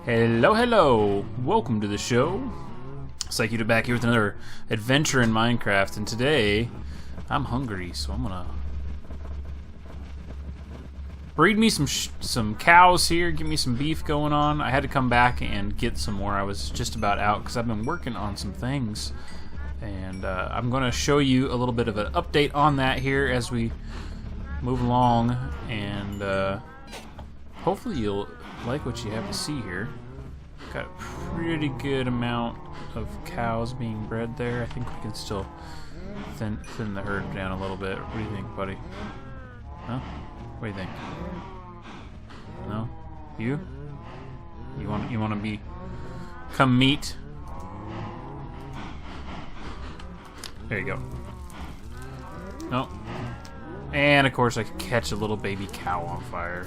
Hello, hello! Welcome to the show. SykoYoda back here with another adventure in Minecraft, and today I'm hungry, so I'm gonna breed me some cows here, get me some beef going on. I had to come back and get some more. I was just about out because I've been working on some things, and I'm gonna show you a little bit of an update on that here as we move along, and hopefully you'll like what you have to see here. Got a pretty good amount of cows being bred there. I think we can still thin the herd down a little bit. What do you think, buddy? Huh? What do you think? No? You? You want to come meet? There you go. No. And of course I could catch a little baby cow on fire.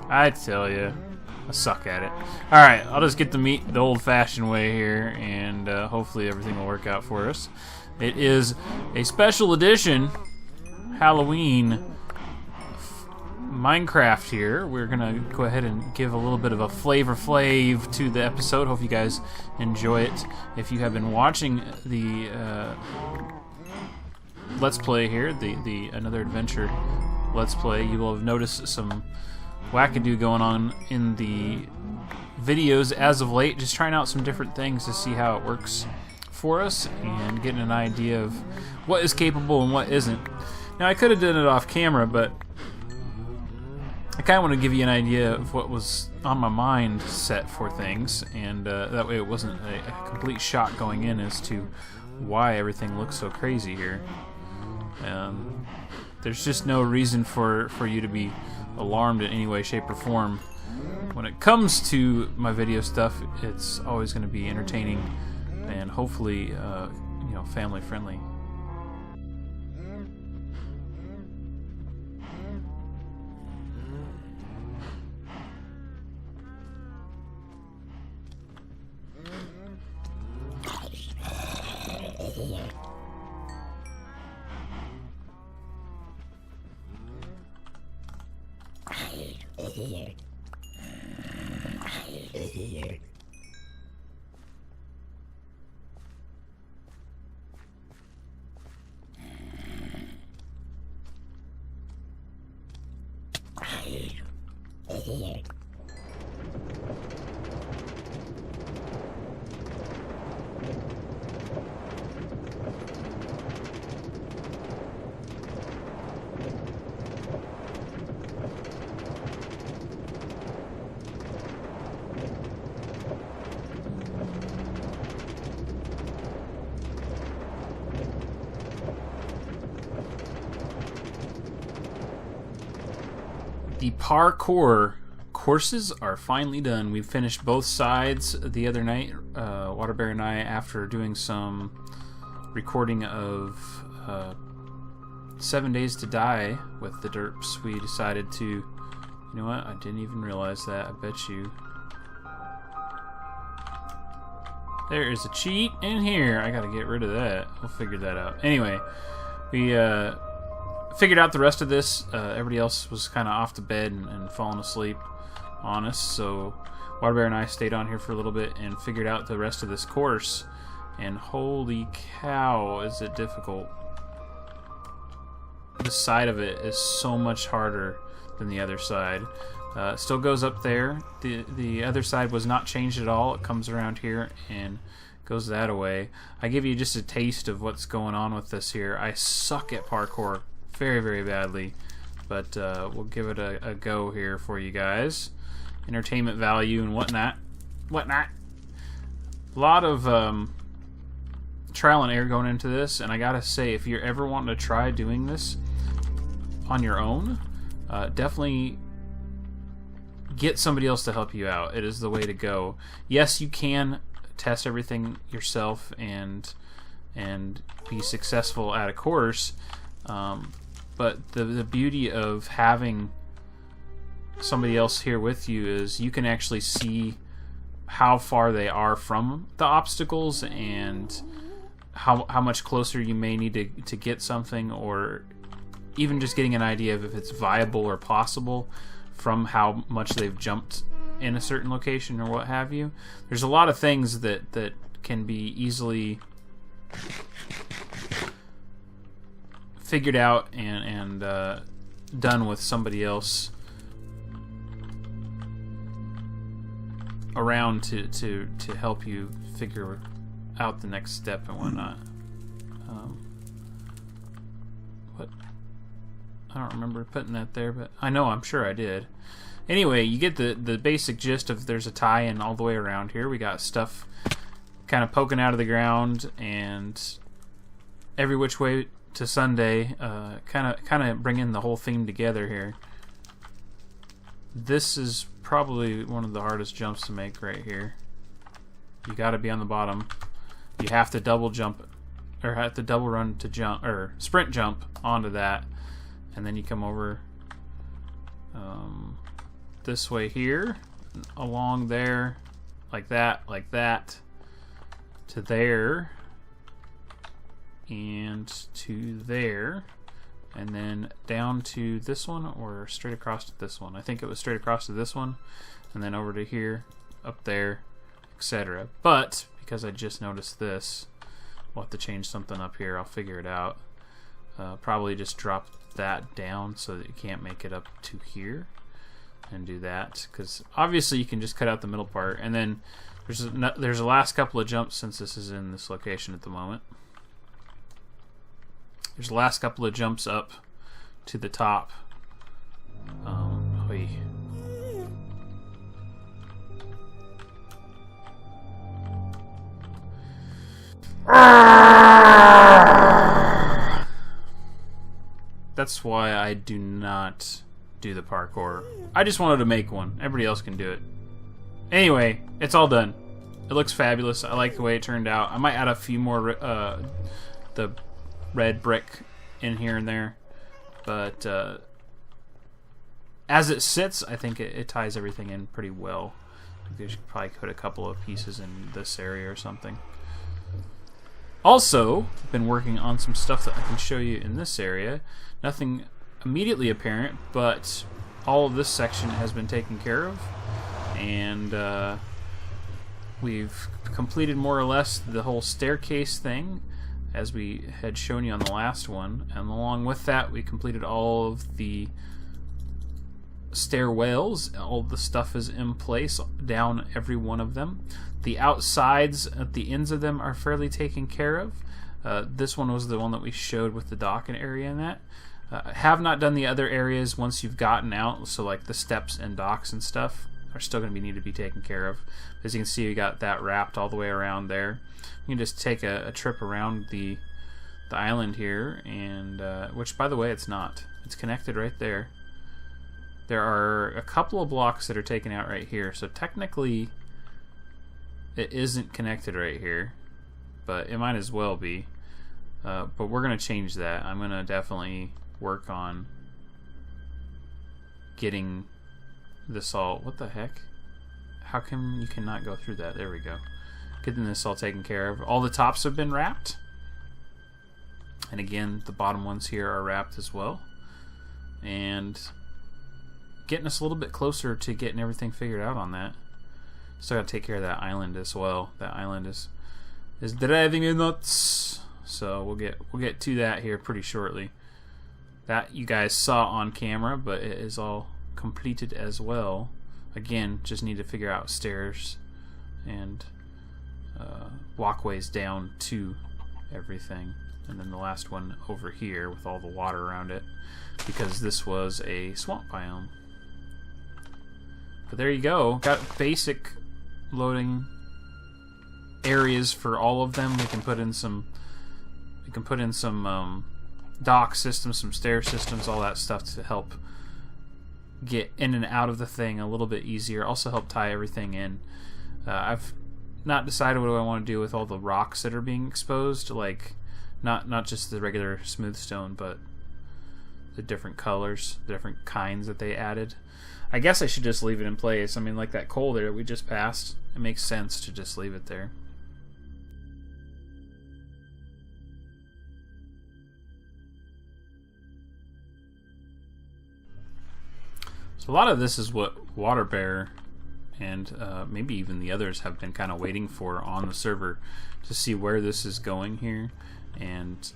I tell you, I suck at it. Alright, I'll just get the meat the old-fashioned way here, and hopefully everything will work out for us. It is a special edition Halloween Minecraft here. We're gonna go ahead and give a little bit of a Flavor Flav to the episode. Hope you guys enjoy it. If you have been watching the Let's Play here, the Another Adventure Let's Play, you will have noticed some wackadoo going on in the videos as of late, just trying out some different things to see how it works for us and getting an idea of what is capable and what isn't. Now I could have done it off camera, but I kind of want to give you an idea of what was on my mind set for things, and that way it wasn't a complete shock going in as to why everything looks so crazy here. There's just no reason for you to be alarmed in any way, shape, or form. When it comes to my video stuff, it's always going to be entertaining and hopefully, you know, family friendly. The parkour courses are finally done. We finished both sides the other night, Waterbear and I, after doing some recording of 7 Days to Die with the derps. We decided to, you know what, I didn't even realize that, I bet you. There is a cheat in here. I gotta get rid of that. We'll figure that out. Anyway, we figured out the rest of this. Everybody else was kind of off to bed and falling asleep on us, so Waterbear and I stayed on here for a little bit and figured out the rest of this course, and holy cow, is it difficult. This side of it is so much harder than the other side. Still goes up there. The other side was not changed at all. It comes around here and goes that away. I give you just a taste of what's going on with this here. I suck at parkour very, very badly, but we'll give it a go here for you guys. Entertainment value and whatnot. A lot of trial and error going into this, and I gotta say, if you're ever wanting to try doing this on your own, definitely get somebody else to help you out. It is the way to go. Yes, you can test everything yourself and be successful at a course, but the beauty of having somebody else here with you is you can actually see how far they are from the obstacles and how much closer you may need to get something, or even just getting an idea of if it's viable or possible from how much they've jumped in a certain location or what have you. There's a lot of things that can be easily figured out and done with somebody else around to help you figure out the next step and whatnot. What? I don't remember putting that there, but I'm sure I did. Anyway, you get the basic gist of there's a tie-in all the way around here. We got stuff kind of poking out of the ground and every which way to Sunday, kind of bringing the whole theme together here. This is probably one of the hardest jumps to make right here. You got to be on the bottom. You have to double jump, or have to double run to jump, or sprint jump onto that, and then you come over this way here, along there, like that, to there, and to there, and then down to this one, or straight across to this one. I think it was straight across to this one, and then over to here, up there, etc. But because I just noticed this, we'll have to change something up here. I'll figure it out. Probably just drop that down so that you can't make it up to here, and do that, because obviously you can just cut out the middle part. And then there's the last couple of jumps, since this is in this location at the moment. There's the last couple of jumps up to the top. That's why I do not do the parkour. I just wanted to make one. Everybody else can do it. Anyway, it's all done. It looks fabulous. I like the way it turned out. I might add a few more the red brick in here and there, but as it sits, I think it ties everything in pretty well. You should probably put a couple of pieces in this area or something. Also, I've been working on some stuff that I can show you in this area. Nothing immediately apparent, but all of this section has been taken care of, and we've completed more or less the whole staircase thing, as we had shown you on the last one, and along with that we completed all of the stairwells. All the stuff is in place down every one of them. The outsides at the ends of them are fairly taken care of. This one was the one that we showed with the docking area in that. Have not done the other areas once you've gotten out, so like the steps and docks and stuff are still going to need to be taken care of. As you can see, we got that wrapped all the way around there. You can just take a trip around the island here, and which, by the way, it's not. It's connected right there. There are a couple of blocks that are taken out right here, so technically it isn't connected right here, but it might as well be. But we're going to change that. I'm going to definitely work on getting this all... What the heck? How come you cannot go through that? There we go. Getting this all taken care of. All the tops have been wrapped. And again, the bottom ones here are wrapped as well. And getting us a little bit closer to getting everything figured out on that. Still got to take care of that island as well. That island is driving me nuts. So we'll get to that here pretty shortly. That you guys saw on camera, but it is all completed as well. Again, just need to figure out stairs and walkways down to everything. And then the last one over here with all the water around it, because this was a swamp biome. But there you go. Got basic loading areas for all of them. We can put in some dock systems, some stair systems, all that stuff to help get in and out of the thing a little bit easier. Also help tie everything in. I've not decided what I want to do with all the rocks that are being exposed, like not just the regular smooth stone, but the different colors, the different kinds that they added. I guess I should just leave it in place. I mean, like that coal there we just passed, it makes sense to just leave it there. So a lot of this is what Water Bear and maybe even the others have been kind of waiting for on the server, to see where this is going here, and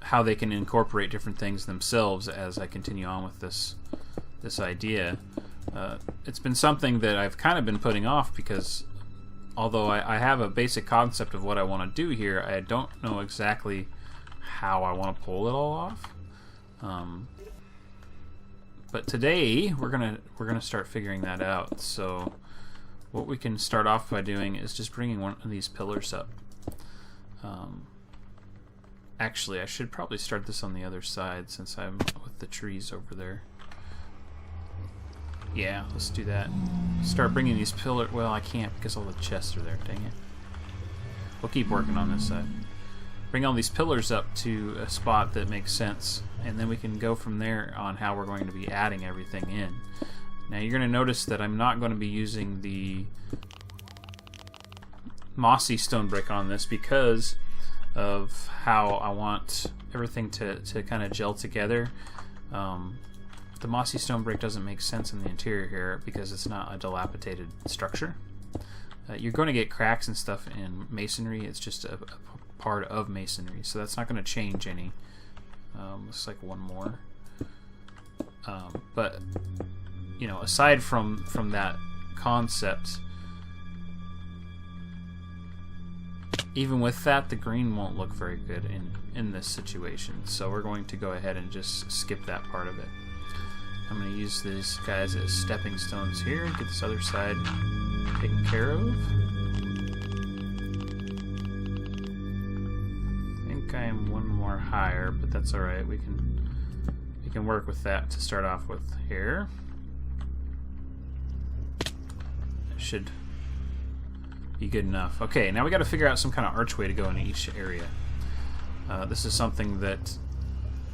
how they can incorporate different things themselves as I continue on with this idea. It's been something that I've kind of been putting off, because although I have a basic concept of what I want to do here, I don't know exactly how I want to pull it all off. But today we're gonna start figuring that out. So what we can start off by doing is just bringing one of these pillars up. Actually, I should probably start this on the other side, since I'm with the trees over there. Yeah, let's do that. Start bringing these pillars. Well, I can't because all the chests are there. Dang it. We'll keep working on this side. Bring all these pillars up to a spot that makes sense, and then we can go from there on how we're going to be adding everything in. Now you're going to notice that I'm not going to be using the mossy stone brick on this, because of how I want everything to kind of gel together. The mossy stone brick doesn't make sense in the interior here because it's not a dilapidated structure. You're going to get cracks and stuff in masonry. It's just a part of masonry, so that's not going to change any. Looks like one more. But you know, aside from that concept, even with that, the green won't look very good in this situation. So we're going to go ahead and just skip that part of it. I'm going to use these guys as stepping stones here and get this other side taken care of. I think I am one more higher, but that's alright. We can work with that to start off with here. Should be good enough. Okay, now we got to figure out some kind of archway to go in each area. This is something that,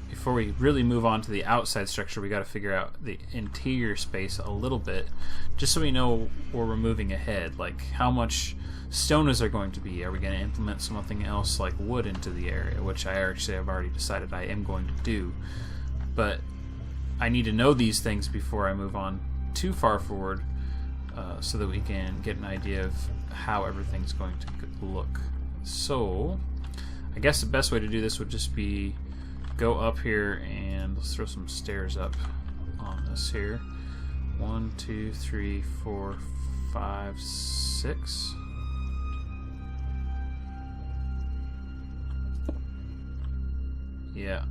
before we really move on to the outside structure, we got to figure out the interior space a little bit, just so we know where we're moving ahead. Like, how much stone is there going to be? Are we going to implement something else like wood into the area, which I actually have already decided I am going to do. But I need to know these things before I move on too far forward, so that we can get an idea of how everything's going to look. So I guess the best way to do this would just be go up here, and let's throw some stairs up on this here. 1, 2, 3, 4, 5, 6. Yeah,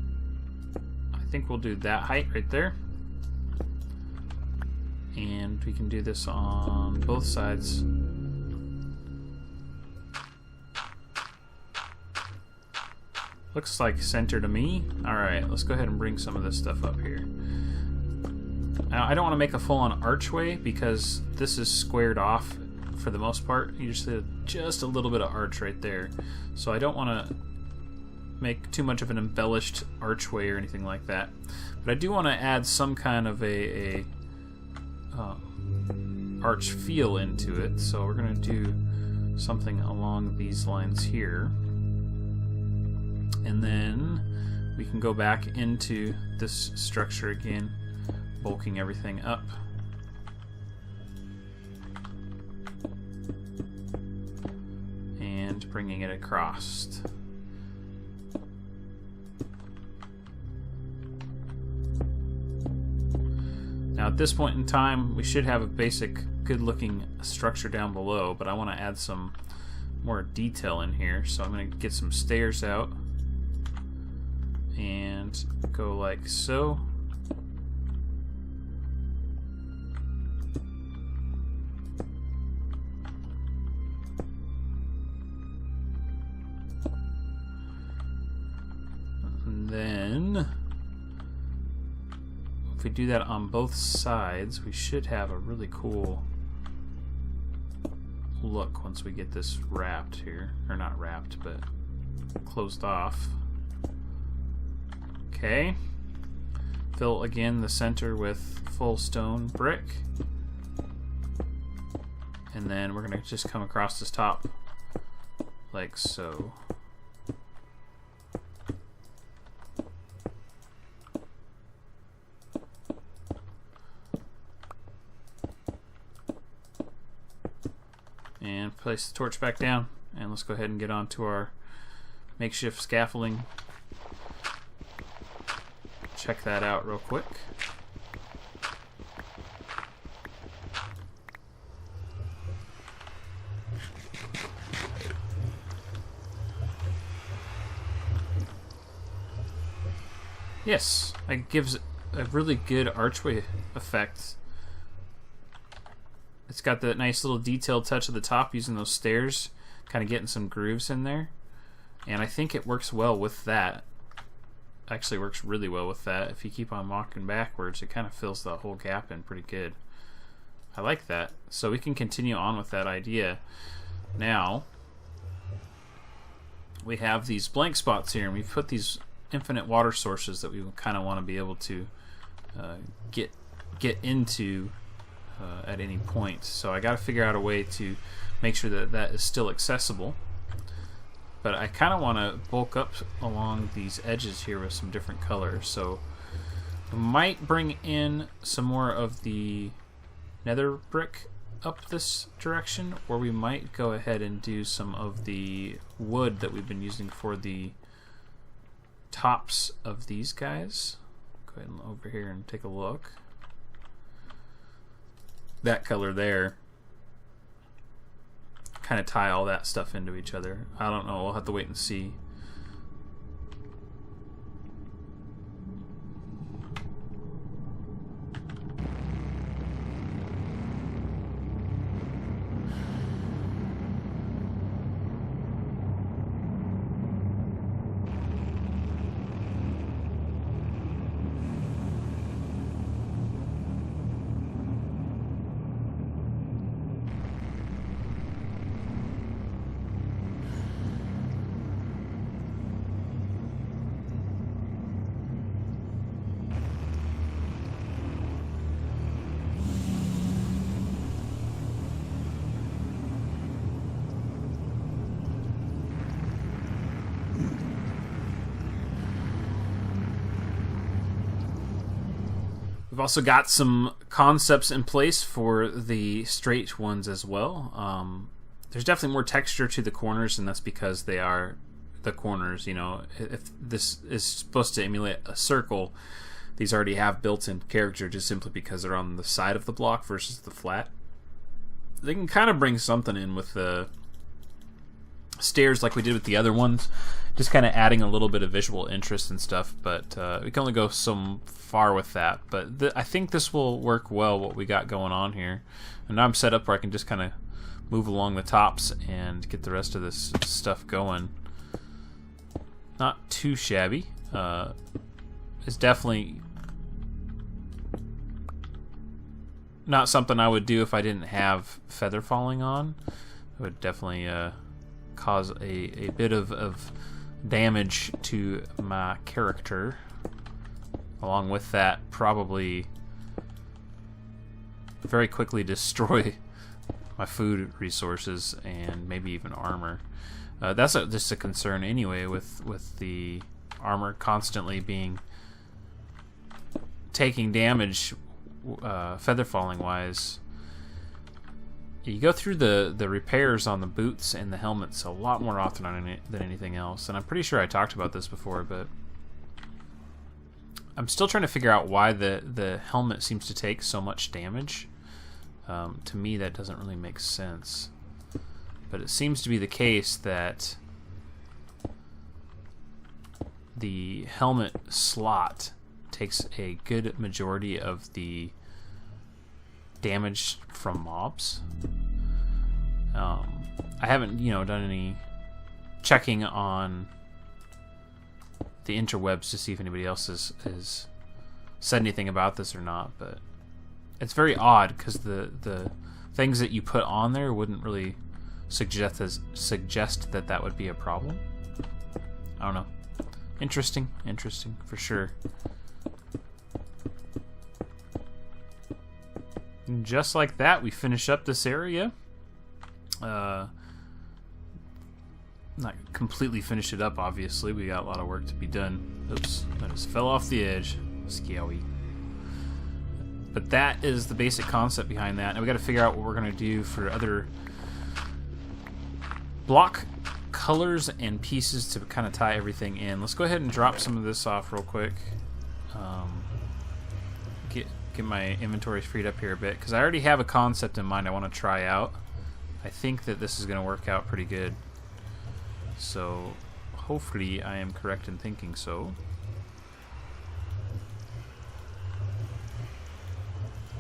I think we'll do that height right there, and we can do this on both sides. Looks like center to me. Alright, let's go ahead and bring some of this stuff up here. Now, I don't want to make a full-on archway because this is squared off for the most part. You just a little bit of arch right there. So I don't want to make too much of an embellished archway or anything like that. But I do want to add some kind of a arch feel into it. So we're going to do something along these lines here. And then we can go back into this structure again, bulking everything up. And bringing it across. Now at this point in time, we should have a basic good-looking structure down below, but I want to add some more detail in here, so I'm going to get some stairs out and go like so. And then if we do that on both sides, we should have a really cool look once we get this wrapped here. Or not wrapped, but closed off. Okay. Fill again the center with full stone brick. And then we're going to just come across this top like so. place the torch back down, and let's go ahead and get on to our makeshift scaffolding. Check that out real quick. Yes, it gives a really good archway effect. It's got that nice little detailed touch at the top using those stairs, kind of getting some grooves in there. And I think it works well with that. Actually works really well with that. If you keep on walking backwards, it kind of fills the whole gap in pretty good. I like that. So we can continue on with that idea. Now, we have these blank spots here, and we've put these infinite water sources that we kind of want to be able to get into at any point. So I got to figure out a way to make sure that that is still accessible. But I kind of want to bulk up along these edges here with some different colors. So I might bring in some more of the nether brick up this direction, or we might go ahead and do some of the wood that we've been using for the tops of these guys. Go ahead and over here and take a look. That color there. Kind of tie all that stuff into each other. I don't know, we'll have to wait and see. We've also got some concepts in place for the straight ones as well. There's definitely more texture to the corners, and that's because they are the corners. You know, if this is supposed to emulate a circle, these already have built-in character just simply because they're on the side of the block versus the flat. They can kind of bring something in with the stairs like we did with the other ones, just kind of adding a little bit of visual interest and stuff, but we can only go so far with that. But I think this will work well, what we got going on here. And now I'm set up where I can just kind of move along the tops and get the rest of this stuff going. Not too shabby. It's definitely not something I would do if I didn't have feather falling on. It would definitely cause a bit of damage to my character. Along with that, probably very quickly destroy my food resources and maybe even armor. That's just a concern anyway, with the armor constantly taking damage, feather falling wise. You go through the repairs on the boots and the helmets a lot more often than anything else, and I'm pretty sure I talked about this before, but I'm still trying to figure out why the helmet seems to take so much damage. To me, that doesn't really make sense. But it seems to be the case that the helmet slot takes a good majority of the damage from mobs. I haven't, done any checking on the interwebs to see if anybody else has said anything about this or not, but it's very odd because the things that you put on there wouldn't really suggest that would be a problem. I don't know. Interesting for sure. And just like that, we finish up this area. Not completely finish it up, obviously. We got a lot of work to be done. Oops, I just fell off the edge. Scary. But that is the basic concept behind that. And we got to figure out what we're going to do for other block colors and pieces to kind of tie everything in. Let's go ahead and drop some of this off real quick. Get my inventory freed up here a bit, because I already have a concept in mind I want to try out. I think that this is going to work out pretty good. So hopefully I am correct in thinking so.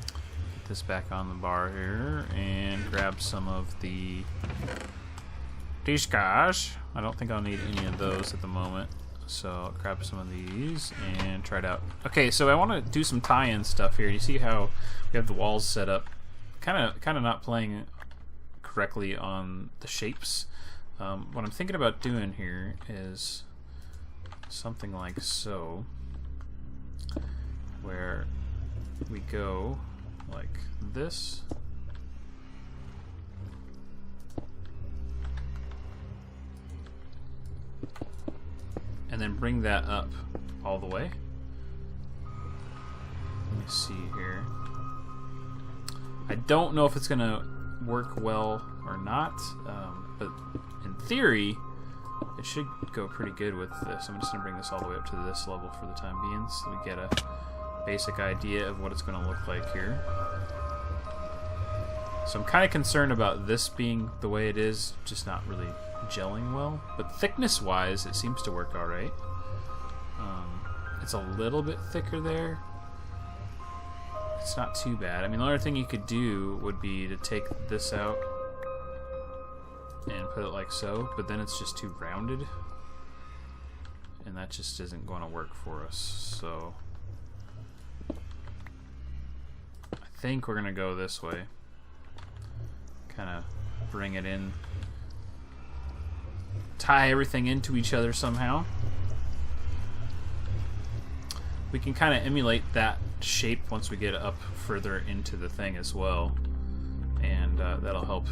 Put this back on the bar here and grab some of the discars. I don't think I'll need any of those at the moment. So I'll grab some of these and try it out. Okay, so I want to do some tie-in stuff here. You see how we have the walls set up, kind of not playing correctly on the shapes. What I'm thinking about doing here is something like so, where we go like this. And then bring that up all the way. Let me see here. I don't know if it's gonna work well or not, but in theory, it should go pretty good with this. I'm just gonna bring this all the way up to this level for the time being, so we get a basic idea of what it's gonna look like here. So I'm kind of concerned about this being the way it is, just not really gelling well, but thickness wise it seems to work alright. It's a little bit thicker there. It's not too bad. I mean, the only thing you could do would be to take this out and put it like so, but then it's just too rounded, and that just isn't going to work for us. So I think we're going to go this way, kind of bring it in, tie everything into each other somehow. We can kind of emulate that shape once we get up further into the thing as well, and that'll help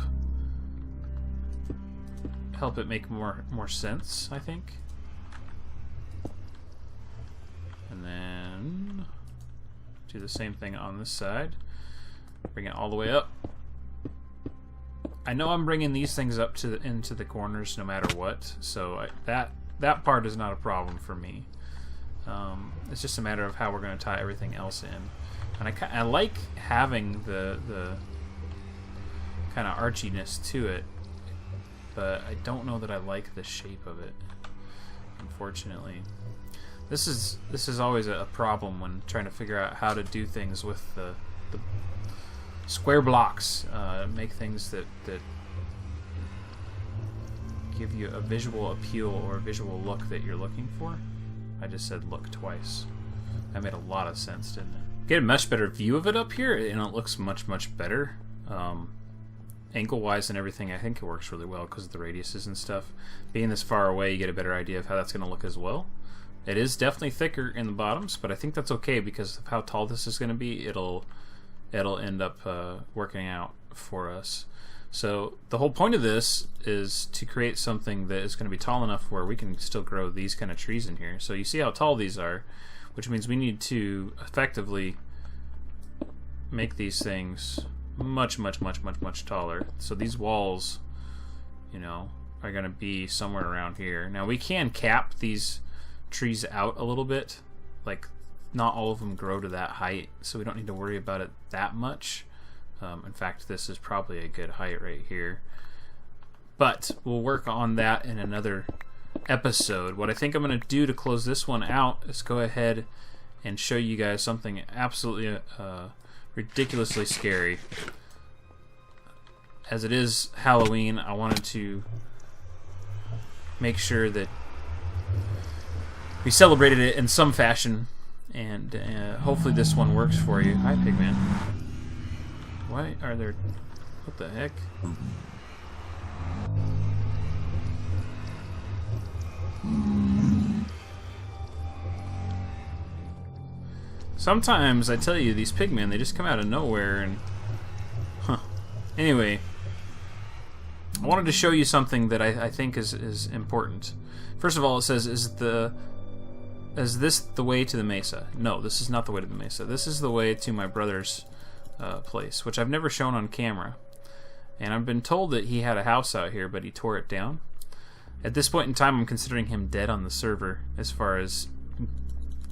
it make more sense, I think. And then do the same thing on this side. Bring it all the way up. I know I'm bringing these things up to into the corners no matter what, so that part is not a problem for me. It's just a matter of how we're going to tie everything else in. And I like having the kind of archiness to it, but I don't know that I like the shape of it, unfortunately. This is always a problem when trying to figure out how to do things with the square blocks. Make things that give you a visual appeal or a visual look that you're looking for. I just said look twice. That made a lot of sense, didn't it? Get a much better view of it up here, and it looks much better. Angle-wise and everything, I think it works really well because of the radiuses and stuff. Being this far away, you get a better idea of how that's going to look as well. It is definitely thicker in the bottoms, but I think that's okay because of how tall this is going to be. It'll end up working out for us. So the whole point of this is to create something that is going to be tall enough where we can still grow these kind of trees in here. So you see how tall these are, which means we need to effectively make these things much taller. So these walls, you know, are going to be somewhere around here. Now we can cap these trees out a little bit, like not all of them grow to that height, so we don't need to worry about it that much. In fact, this is probably a good height right here. But we'll work on that in another episode. What I think I'm going to do to close this one out is go ahead and show you guys something absolutely ridiculously scary. As it is Halloween, I wanted to make sure that we celebrated it in some fashion, and hopefully this one works for you. Hi, Pigman. Why are there... what the heck? Sometimes, I tell you, these pigmen, they just come out of nowhere and... huh. Anyway, I wanted to show you something that I think is important. First of all, it says, is this the way to the mesa? No, this is not the way to the mesa. This is the way to my brother's place, which I've never shown on camera. And I've been told that he had a house out here, but he tore it down. At this point in time, I'm considering him dead on the server as far as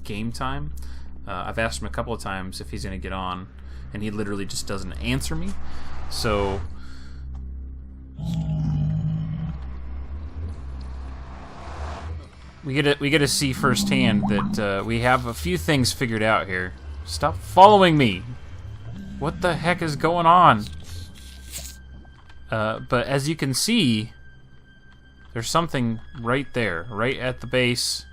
game time. I've asked him a couple of times if he's going to get on, and he literally just doesn't answer me. So we get to see firsthand that we have a few things figured out here. Stop following me! What the heck is going on? But as you can see, there's something right there, right at the base.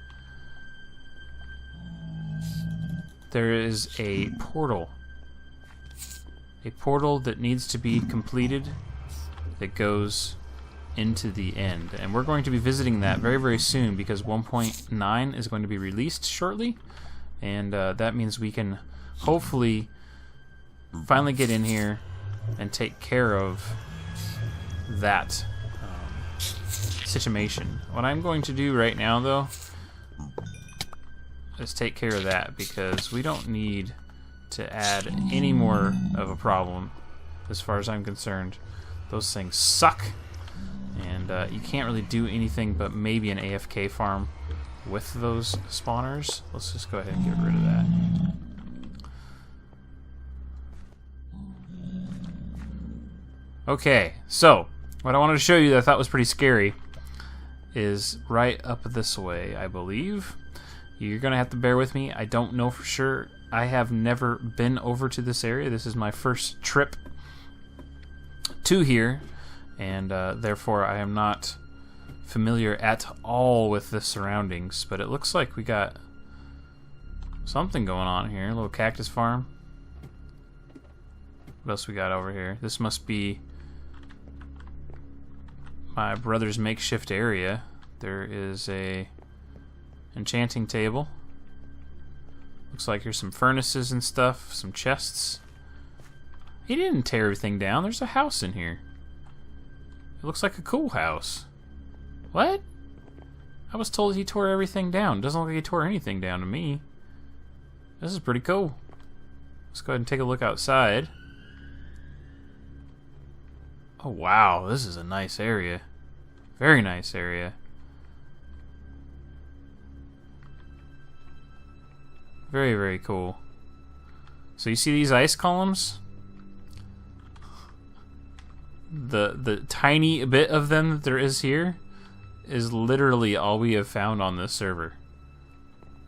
There is a portal. A portal that needs to be completed that goes into the end. And we're going to be visiting that very, very soon because 1.9 is going to be released shortly. And that means we can hopefully finally get in here and take care of that situation. What I'm going to do right now, though, is take care of that because we don't need to add any more of a problem as far as I'm concerned. Those things suck, and you can't really do anything but maybe an AFK farm with those spawners. Let's just go ahead and get rid of that. Okay, so what I wanted to show you that I thought was pretty scary is right up this way, I believe. You're gonna have to bear with me. I don't know for sure. I have never been over to this area. This is my first trip to here, and therefore I am not familiar at all with the surroundings. But it looks like we got something going on here. A little cactus farm. What else we got over here? This must be my brother's makeshift area. There is a enchanting table. Looks like here's some furnaces and stuff, some chests. He didn't tear everything down. There's a house in here. It looks like a cool house. What? I was told he tore everything down. Doesn't look like he tore anything down to me. This is pretty cool. Let's go ahead and take a look outside. Oh wow, this is a nice area. Very nice area. Very, very cool. So you see these ice columns? The tiny bit of them that there is here is literally all we have found on this server.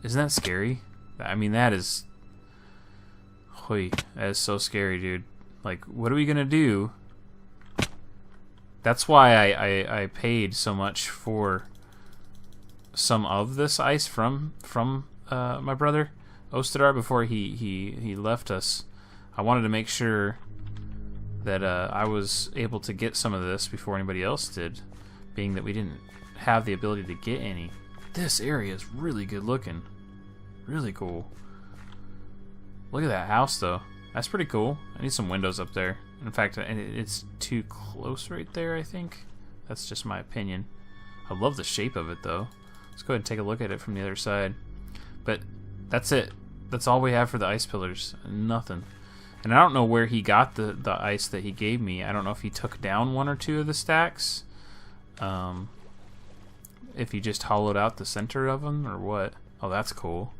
Isn't that scary? I mean, that is... Hoy, that is so scary, dude. Like, what are we gonna do? That's why I paid so much for some of this ice from my brother Ostadar before he left us. I wanted to make sure that I was able to get some of this before anybody else did, being that we didn't have the ability to get any. This area is really good looking. Really cool. Look at that house, though. That's pretty cool. I need some windows up there. In fact, it's too close right there, I think. That's just my opinion. I love the shape of it, though. Let's go ahead and take a look at it from the other side. But that's it. That's all we have for the ice pillars. Nothing. And I don't know where he got the ice that he gave me. I don't know if he took down one or two of the stacks. If he just hollowed out the center of them or what. Oh, that's cool.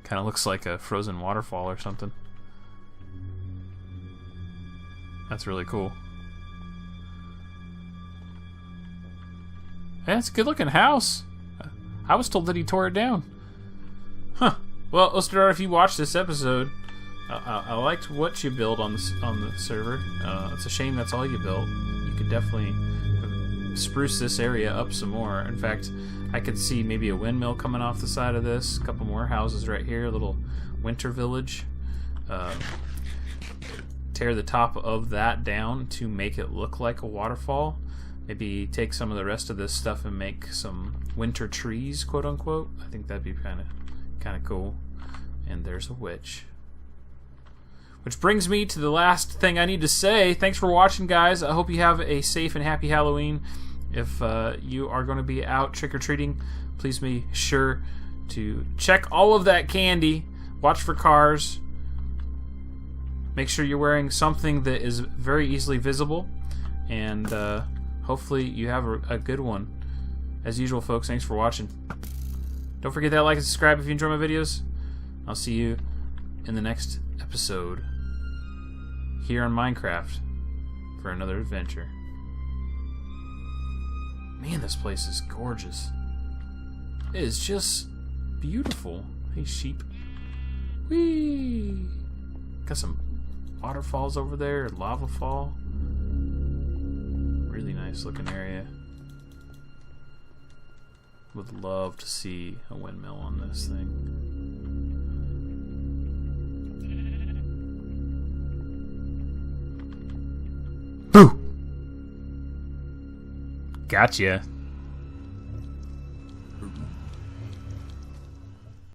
Kind of looks like a frozen waterfall or something. That's really cool. Yeah, it's a good looking house. I was told that he tore it down. Huh. Well, Ostadar, if you watch this episode, I liked what you built on the server. It's a shame that's all you built. You could definitely spruce this area up some more. In fact, I could see maybe a windmill coming off the side of this. A couple more houses right here. A little winter village. Tear the top of that down to make it look like a waterfall. Maybe take some of the rest of this stuff and make some winter trees, quote unquote. I think that'd be kind of cool. And there's a witch. Which brings me to the last thing I need to say. Thanks for watching, guys. I hope you have a safe and happy Halloween. If you are going to be out trick-or-treating, please be sure to check all of that candy. Watch for cars. Make sure you're wearing something that is very easily visible. and hopefully you have a good one. As usual, folks, thanks for watching. Don't forget that like and subscribe if you enjoy my videos. I'll see you in the next episode here on Minecraft for another adventure. Man, this place is gorgeous. It is just beautiful. Hey, sheep. Whee! Got some waterfalls over there, lava fall. Really nice looking area. Would love to see a windmill on this thing. Boo! Gotcha.